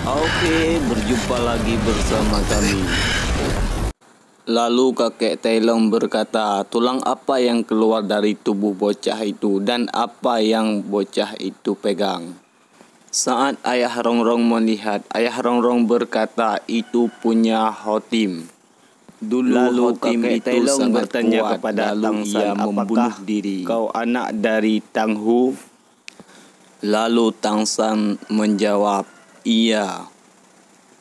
Oke, berjumpa lagi bersama kami. Lalu kakek Tailong berkata, tulang apa yang keluar dari tubuh bocah itu dan apa yang bocah itu pegang? Saat ayah Rongrong melihat, ayah Rongrong berkata itu punya Hotim. Lalu kakek Tailong bertanya kepada Tang San, membunuh diri. Kau anak dari Tang Hu? Lalu Tang San menjawab, iya.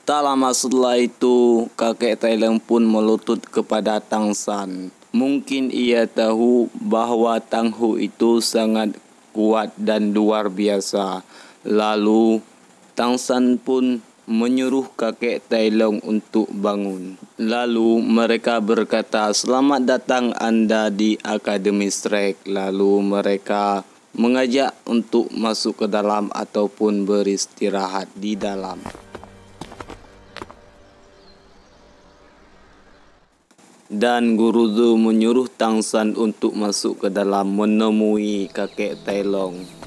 Tak lama setelah itu, kakek Tailong pun melutut kepada Tang San. Mungkin ia tahu bahwa Tang Hu itu sangat kuat dan luar biasa. Lalu, Tang San pun menyuruh kakek Tailong untuk bangun. Lalu mereka berkata, selamat datang Anda di Akademi Shrek. Lalu mereka mengajak untuk masuk ke dalam ataupun beristirahat di dalam. Dan Guru Zhou menyuruh Tang San untuk masuk ke dalam menemui kakek Tailong.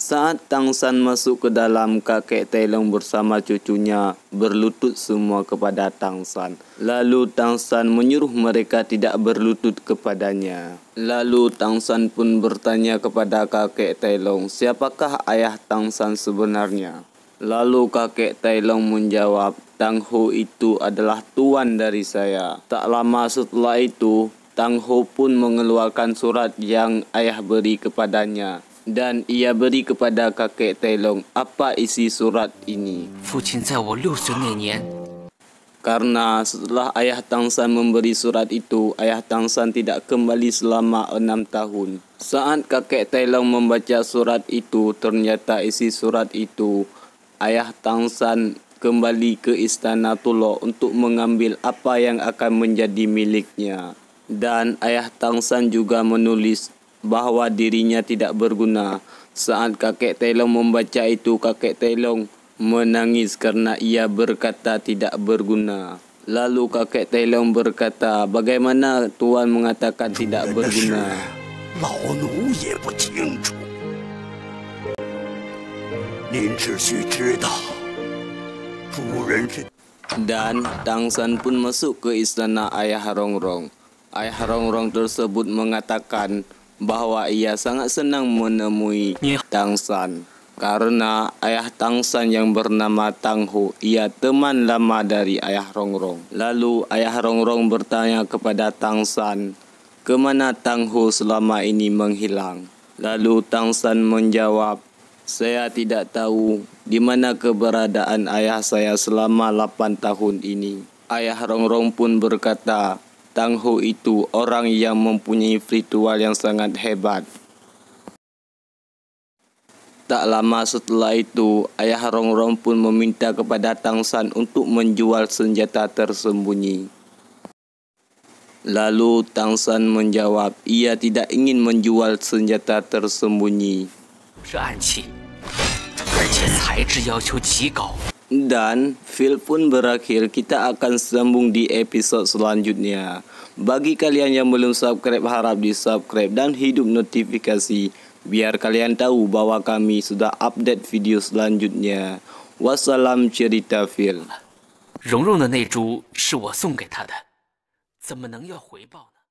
Saat Tang San masuk ke dalam, kakek Tailong bersama cucunya berlutut semua kepada Tang San. Lalu Tang San menyuruh mereka tidak berlutut kepadanya. Lalu Tang San pun bertanya kepada kakek Tailong, siapakah ayah Tang San sebenarnya? Lalu kakek Tailong menjawab, Tang Ho itu adalah tuan dari saya. Tak lama setelah itu, Tang Ho pun mengeluarkan surat yang ayah beri kepadanya. Dan ia beri kepada kakek Tailong. Apa isi surat ini? Karena setelah ayah Tang San memberi surat itu, ayah Tang San tidak kembali selama 6 tahun. Saat kakek Tailong membaca surat itu, ternyata isi surat itu, ayah Tang San kembali ke Istana Tulo untuk mengambil apa yang akan menjadi miliknya. Dan ayah Tang San juga menulis bahwa dirinya tidak berguna. Saat kakek Tailong membaca itu, kakek Tailong menangis karena ia berkata tidak berguna. Lalu kakek Tailong berkata, bagaimana Tuan mengatakan tidak berguna? Dan Tang San pun masuk ke istana ayah Rongrong. Ayah Rongrong tersebut mengatakan bahwa ia sangat senang menemui Tang San karena ayah Tang San yang bernama Tang Ho, ia teman lama dari ayah Rongrong. Lalu ayah Rongrong bertanya kepada Tang San, kemana Tang Ho selama ini menghilang? Lalu Tang San menjawab, saya tidak tahu di mana keberadaan ayah saya selama 8 tahun ini. Ayah Rongrong pun berkata, Tang Ho itu orang yang mempunyai ritual yang sangat hebat. Tak lama setelah itu, ayah Rongrong pun meminta kepada Tang San untuk menjual senjata tersembunyi. Lalu Tang San menjawab, ia tidak ingin menjual senjata tersembunyi. Dan film pun berakhir. Kita akan sambung di episode selanjutnya. Bagi kalian yang belum subscribe, harap di subscribe dan hidup notifikasi biar kalian tahu bahwa kami sudah update video selanjutnya. Wassalam cerita film. 蓉蓉的那株是我送给她的，怎么能要回报呢？